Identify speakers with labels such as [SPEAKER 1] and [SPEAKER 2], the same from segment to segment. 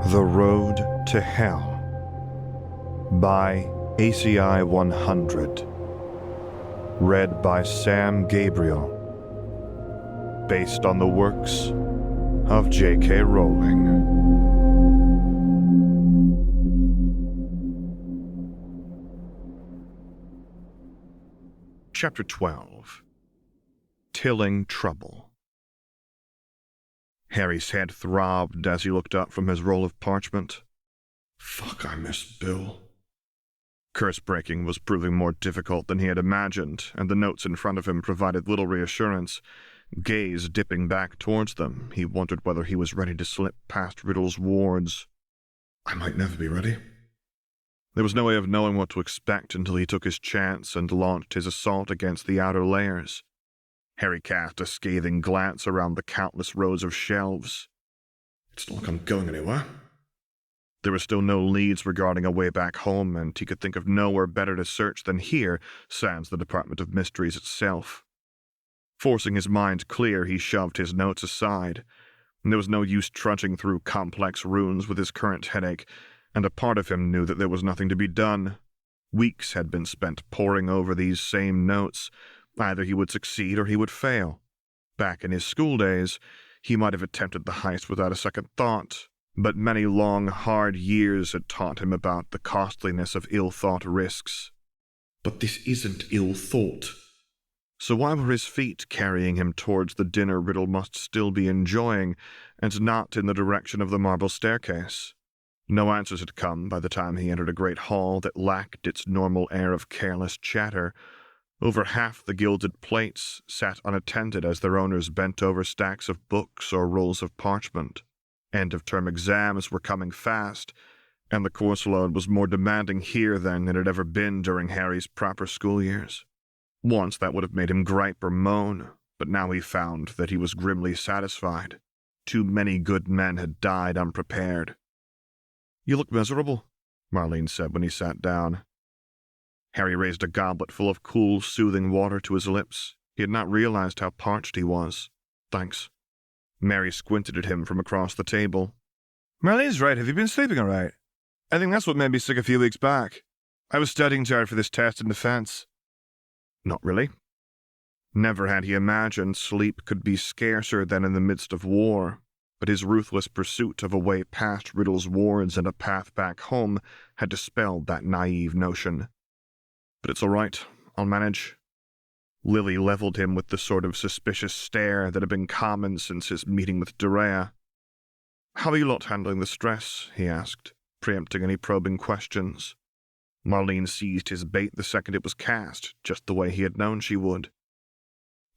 [SPEAKER 1] The Road to Hell by ACI 100. Read by Sam Gabriel. Based on the works of J.K. Rowling. Chapter 12. Tilling Trouble. Harry's head throbbed as he looked up from his roll of parchment. Fuck, I miss Bill. Curse-breaking was proving more difficult than he had imagined, and the notes in front of him provided little reassurance. Gaze dipping back towards them, he wondered whether he was ready to slip past Riddle's wards. I might never be ready. There was no way of knowing what to expect until he took his chance and launched his assault against the outer layers. Harry cast a scathing glance around the countless rows of shelves. It's not like I'm going anywhere. There were still no leads regarding a way back home, and he could think of nowhere better to search than here, sans the Department of Mysteries itself. Forcing his mind clear, he shoved his notes aside. There was no use trudging through complex runes with his current headache, and a part of him knew that there was nothing to be done. Weeks had been spent poring over these same notes. Either he would succeed or he would fail. Back in his school days, he might have attempted the heist without a second thought, but many long, hard years had taught him about the costliness of ill-thought risks. But this isn't ill-thought. So why were his feet carrying him towards the dinner Riddle must still be enjoying, and not in the direction of the marble staircase? No answers had come by the time he entered a great hall that lacked its normal air of careless chatter. Over half the gilded plates sat unattended as their owners bent over stacks of books or rolls of parchment. End-of-term exams were coming fast, and the course load was more demanding here than it had ever been during Harry's proper school years. Once that would have made him gripe or moan, but now he found that he was grimly satisfied. Too many good men had died unprepared. "You look miserable," Marlene said when he sat down. Harry raised a goblet full of cool, soothing water to his lips. He had not realized how parched he was. "Thanks." Mary squinted at him from across the table. "Marlene's right. Have you been sleeping all right? I think that's what made me sick a few weeks back. I was studying hard for this test in defense." Not really. Never had he imagined sleep could be scarcer than in the midst of war, but his ruthless pursuit of a way past Riddle's wards and a path back home had dispelled that naive notion. "But it's all right. I'll manage." Lily leveled him with the sort of suspicious stare that had been common since his meeting with Dorea. "How are you lot handling the stress?" he asked, preempting any probing questions. Marlene seized his bait the second it was cast, just the way he had known she would.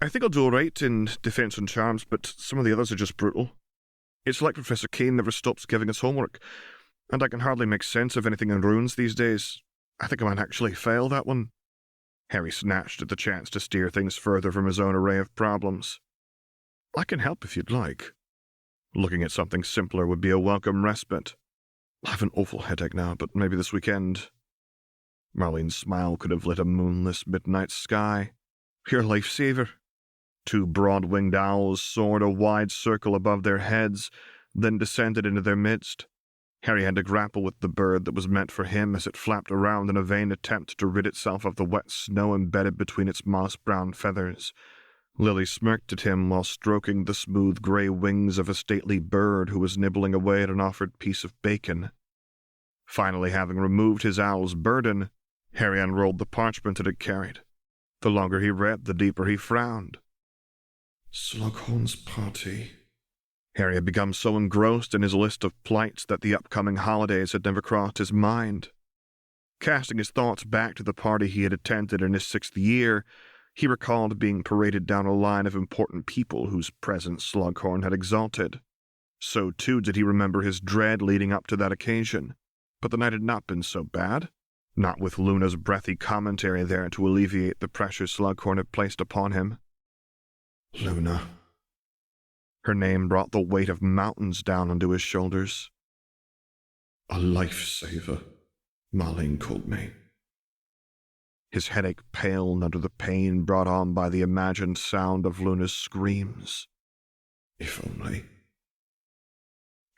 [SPEAKER 1] "I think I'll do all right in defense and charms, but some of the others are just brutal. It's like Professor Kane never stops giving us homework, and I can hardly make sense of anything in runes these days. I think I might actually fail that one." Harry snatched at the chance to steer things further from his own array of problems. "I can help if you'd like. Looking at something simpler would be a welcome respite. I have an awful headache now, but maybe this weekend." Marlene's smile could have lit a moonless midnight sky. "You're a lifesaver." Two broad-winged owls soared a wide circle above their heads, then descended into their midst. Harry had to grapple with the bird that was meant for him as it flapped around in a vain attempt to rid itself of the wet snow embedded between its moss-brown feathers. Lily smirked at him while stroking the smooth gray wings of a stately bird who was nibbling away at an offered piece of bacon. Finally, having removed his owl's burden, Harry unrolled the parchment it had carried. The longer he read, the deeper he frowned. Slughorn's party. Harry had become so engrossed in his list of plights that the upcoming holidays had never crossed his mind. Casting his thoughts back to the party he had attended in his 6th year, he recalled being paraded down a line of important people whose presence Slughorn had exalted. So too did he remember his dread leading up to that occasion. But the night had not been so bad, not with Luna's breathy commentary there to alleviate the pressure Slughorn had placed upon him. Luna. Her name brought the weight of mountains down onto his shoulders. "A lifesaver," Marlene called me. His headache paled under the pain brought on by the imagined sound of Luna's screams. If only.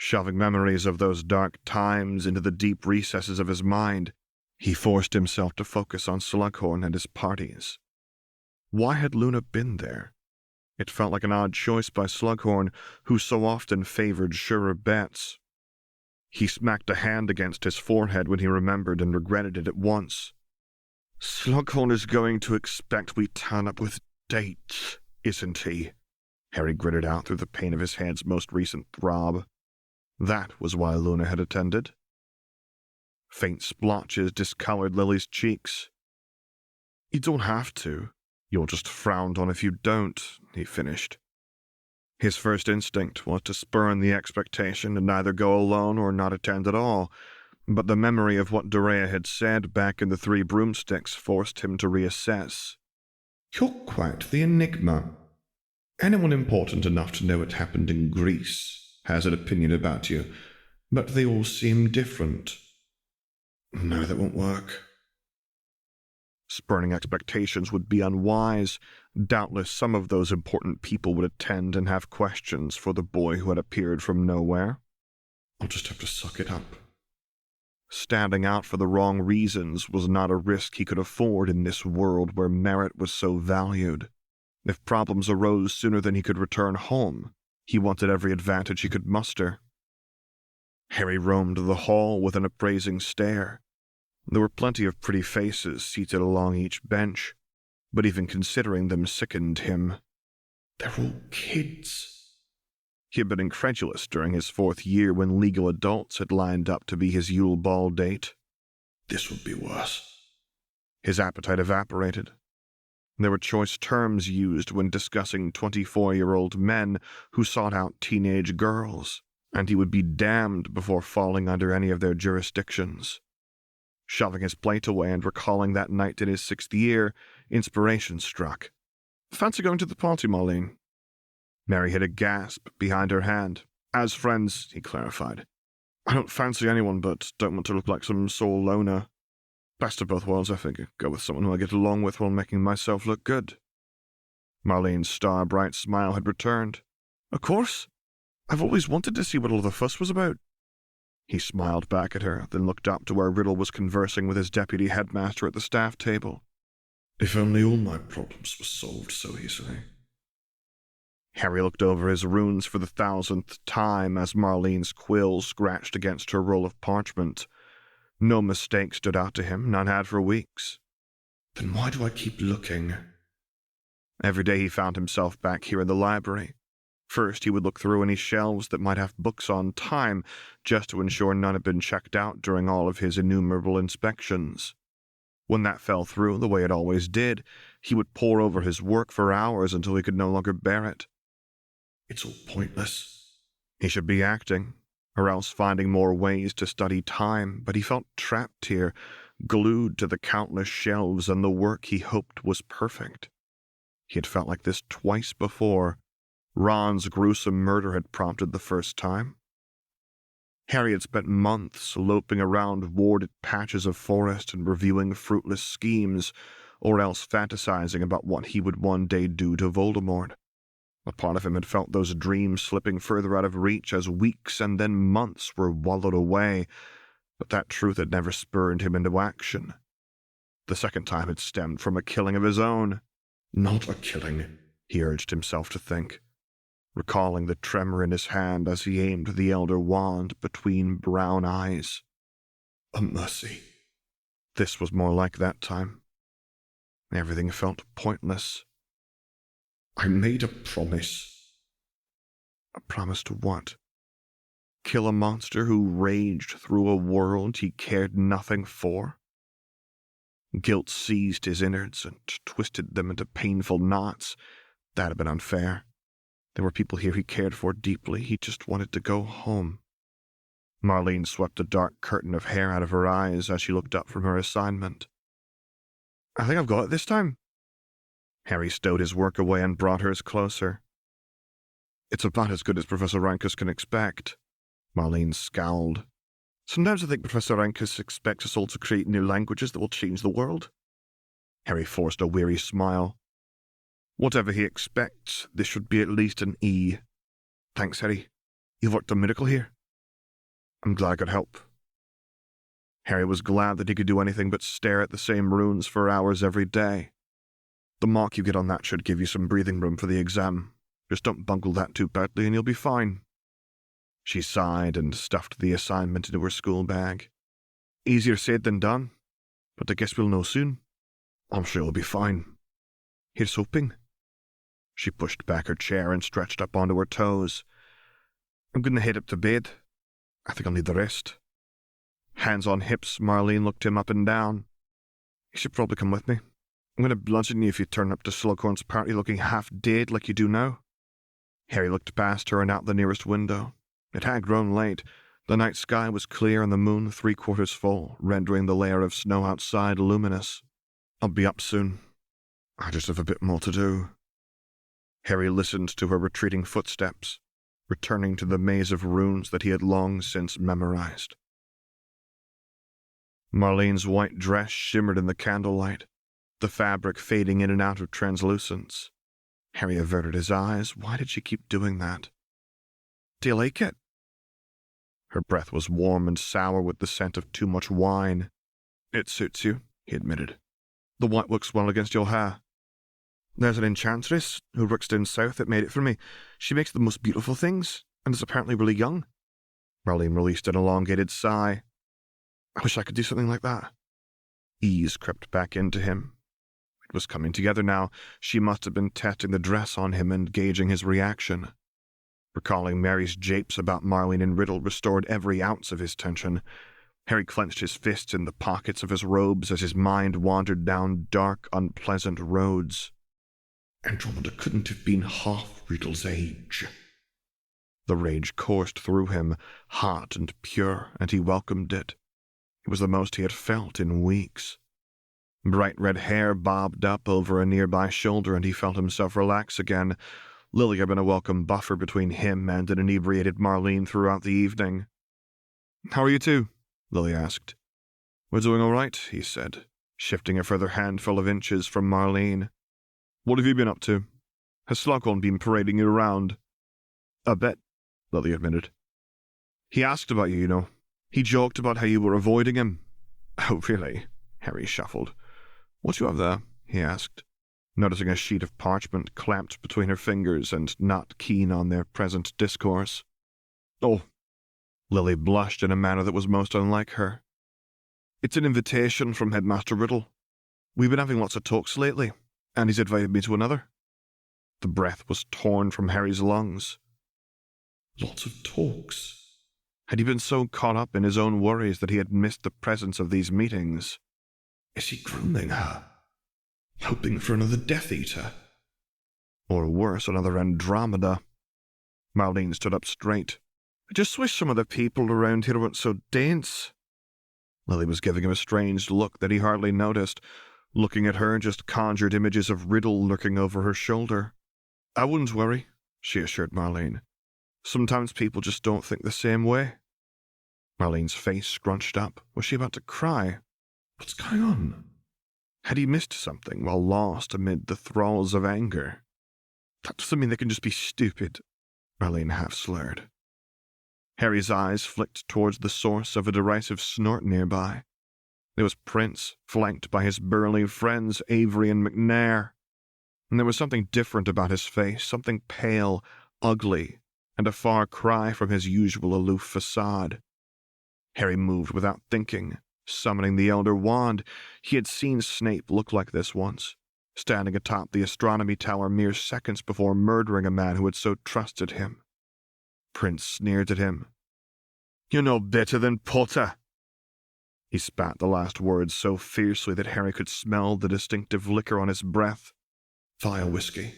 [SPEAKER 1] Shoving memories of those dark times into the deep recesses of his mind, he forced himself to focus on Slughorn and his parties. Why had Luna been there? It felt like an odd choice by Slughorn, who so often favored surer bets. He smacked a hand against his forehead when he remembered and regretted it at once. Slughorn is going to expect we turn up with dates, isn't he? Harry gritted out through the pain of his head's most recent throb. That was why Luna had attended. Faint splotches discolored Lily's cheeks. You don't have to. You're just frowned on if you don't, he finished. His first instinct was to spurn the expectation and either go alone or not attend at all, but the memory of what Dorea had said back in the Three Broomsticks forced him to reassess. You're quite the enigma. Anyone important enough to know what happened in Greece has an opinion about you, but they all seem different. No, that won't work. Spurning expectations would be unwise. Doubtless some of those important people would attend and have questions for the boy who had appeared from nowhere. I'll just have to suck it up. Standing out for the wrong reasons was not a risk he could afford in this world where merit was so valued. If problems arose sooner than he could return home, he wanted every advantage he could muster. Harry roamed the hall with an appraising stare. There were plenty of pretty faces seated along each bench, but even considering them sickened him. They're all kids. He had been incredulous during his 4th year when legal adults had lined up to be his Yule Ball date. This would be worse. His appetite evaporated. There were choice terms used when discussing 24-year-old men who sought out teenage girls, and he would be damned before falling under any of their jurisdictions. Shoving his plate away and recalling that night in his 6th year, inspiration struck. Fancy going to the party, Marlene? Mary hid a gasp behind her hand. As friends, he clarified. I don't fancy anyone, but don't want to look like some sore loner. Best of both worlds, I think. Go with someone who I get along with while making myself look good. Marlene's star-bright smile had returned. Of course. I've always wanted to see what all the fuss was about. He smiled back at her, then looked up to where Riddle was conversing with his deputy headmaster at the staff table. If only all my problems were solved so easily. Harry looked over his runes for the 1000th time as Marlene's quill scratched against her roll of parchment. No mistake stood out to him, none had for weeks. Then why do I keep looking? Every day he found himself back here in the library. First, he would look through any shelves that might have books on time, just to ensure none had been checked out during all of his innumerable inspections. When that fell through, the way it always did, he would pore over his work for hours until he could no longer bear it. It's all pointless. He should be acting, or else finding more ways to study time, but he felt trapped here, glued to the countless shelves and the work he hoped was perfect. He had felt like this twice before. Ron's gruesome murder had prompted the first time. Harry had spent months loping around warded patches of forest and reviewing fruitless schemes, or else fantasizing about what he would one day do to Voldemort. A part of him had felt those dreams slipping further out of reach as weeks and then months were wallowed away, but that truth had never spurred him into action. The second time had stemmed from a killing of his own. Not a killing, he urged himself to think, recalling the tremor in his hand as he aimed the elder wand between brown eyes. A mercy. This was more like that time. Everything felt pointless. I made a promise. A promise to what? Kill a monster who raged through a world he cared nothing for? Guilt seized his innards and twisted them into painful knots. That had been unfair. There were people here he cared for deeply. He just wanted to go home. Marlene swept a dark curtain of hair out of her eyes as she looked up from her assignment. I think I've got it this time. Harry stowed his work away and brought hers closer. It's about as good as Professor Rankus can expect. Marlene scowled. Sometimes I think Professor Rankus expects us all to create new languages that will change the world. Harry forced a weary smile. Whatever he expects, this should be at least an E. Thanks, Harry. You've worked a miracle here. I'm glad I could help. Harry was glad that he could do anything but stare at the same runes for hours every day. The mark you get on that should give you some breathing room for the exam. Just don't bungle that too badly and you'll be fine. She sighed and stuffed the assignment into her school bag. Easier said than done, but I guess we'll know soon. I'm sure it'll be fine. Here's hoping. She pushed back her chair and stretched up onto her toes. I'm going to head up to bed. I think I'll need the rest. Hands on hips, Marlene looked him up and down. You should probably come with me. I'm going to bludgeon you if you turn up to Slughorn's party looking half dead like you do now. Harry looked past her and out the nearest window. It had grown late. The night sky was clear and the moon 3/4 full, rendering the layer of snow outside luminous. I'll be up soon. I just have a bit more to do. Harry listened to her retreating footsteps, returning to the maze of runes that he had long since memorized. Marlene's white dress shimmered in the candlelight, the fabric fading in and out of translucence. Harry averted his eyes. Why did she keep doing that? Do you like it? Her breath was warm and sour with the scent of too much wine. It suits you, he admitted. The white looks well against your hair. There's an enchantress who works down south that made it for me. She makes the most beautiful things, and is apparently really young. Marlene released an elongated sigh. I wish I could do something like that. Ease crept back into him. It was coming together now. She must have been testing the dress on him and gauging his reaction. Recalling Mary's japes about Marlene and Riddle restored every ounce of his tension. Harry clenched his fists in the pockets of his robes as his mind wandered down dark, unpleasant roads. Andromeda couldn't have been half Riddle's age. The rage coursed through him, hot and pure, and he welcomed it. It was the most he had felt in weeks. Bright red hair bobbed up over a nearby shoulder, and he felt himself relax again. Lily had been a welcome buffer between him and an inebriated Marlene throughout the evening. How are you two? Lily asked. We're doing all right, he said, shifting a further handful of inches from Marlene. What have you been up to? Has Slughorn been parading you around? A bit, Lily admitted. He asked about you, you know. He joked about how you were avoiding him. Oh, really? Harry shuffled. What do you have there? He asked, noticing a sheet of parchment clamped between her fingers and not keen on their present discourse. Oh, Lily blushed in a manner that was most unlike her. It's an invitation from Headmaster Riddle. We've been having lots of talks lately, and he's invited me to another. The breath was torn from Harry's lungs. Lots of talks? Had he been so caught up in his own worries that he had missed the presence of these meetings? Is he grooming her? Hoping for another Death Eater? Or worse, another Andromeda? Marlene stood up straight. I just wish some of the people around here weren't so dense. Lily was giving him a strange look that he hardly noticed. Looking at her just conjured images of Riddle lurking over her shoulder. I wouldn't worry, she assured Marlene. Sometimes people just don't think the same way. Marlene's face scrunched up. Was she about to cry? What's going on? Had he missed something while lost amid the thralls of anger? That doesn't mean they can just be stupid, Marlene half slurred. Harry's eyes flicked towards the source of a derisive snort nearby. There was Prince, flanked by his burly friends Avery and McNair. And there was something different about his face, something pale, ugly, and a far cry from his usual aloof facade. Harry moved without thinking, summoning the Elder Wand. He had seen Snape look like this once, standing atop the astronomy tower mere seconds before murdering a man who had so trusted him. Prince sneered at him. You're no better than Potter. He spat the last words so fiercely that Harry could smell the distinctive liquor on his breath. Vile whiskey.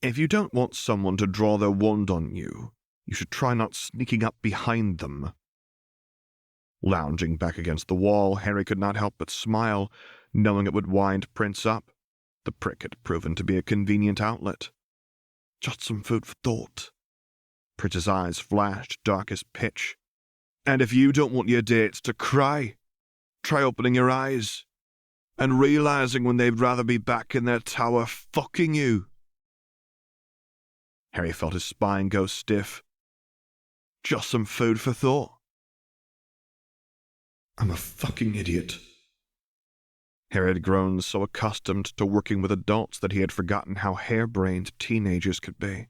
[SPEAKER 1] If you don't want someone to draw their wand on you, you should try not sneaking up behind them. Lounging back against the wall, Harry could not help but smile, knowing it would wind Prince up. The prick had proven to be a convenient outlet. Just some food for thought. Prince's eyes flashed dark as pitch. And if you don't want your dates to cry, try opening your eyes and realizing when they'd rather be back in their tower fucking you. Harry felt his spine go stiff. Just some food for thought. I'm a fucking idiot. Harry had grown so accustomed to working with adults that he had forgotten how harebrained teenagers could be.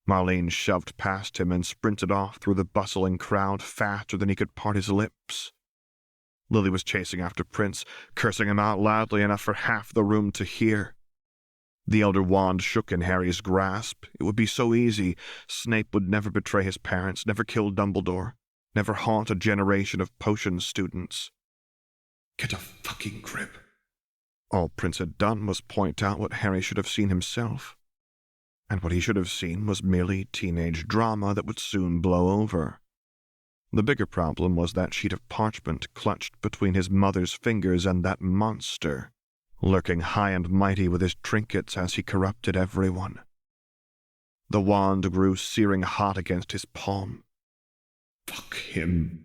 [SPEAKER 1] Marlene shoved past him and sprinted off through the bustling crowd faster than he could part his lips. Lily was chasing after Prince, cursing him out loudly enough for half the room to hear. The Elder Wand shook in Harry's grasp. It would be so easy. Snape would never betray his parents, never kill Dumbledore, never haunt a generation of potion students. Get a fucking grip. All Prince had done was point out what Harry should have seen himself. And what he should have seen was merely teenage drama that would soon blow over. The bigger problem was that sheet of parchment clutched between his mother's fingers and that monster, lurking high and mighty with his trinkets as he corrupted everyone. The wand grew searing hot against his palm. Fuck him.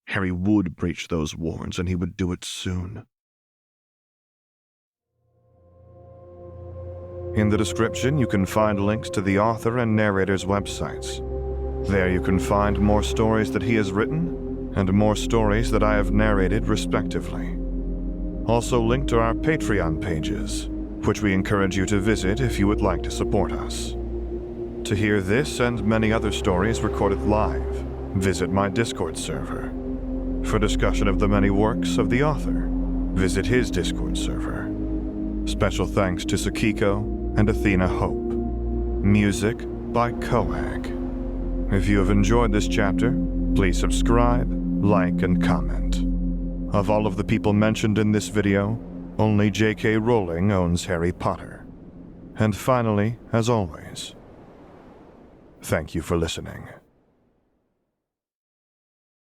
[SPEAKER 1] Harry would breach those wards, and he would do it soon. In the description, you can find links to the author and narrator's websites. There you can find more stories that he has written, and more stories that I have narrated respectively. Also linked to our Patreon pages, which we encourage you to visit if you would like to support us. To hear this and many other stories recorded live, visit my Discord server. For discussion of the many works of the author, visit his Discord server. Special thanks to Sakiko and Athena Hope. Music by Coag. If you have enjoyed this chapter, please subscribe, like, and comment. Of all of the people mentioned in this video, only J.K. Rowling owns Harry Potter. And finally, as always, thank you for listening.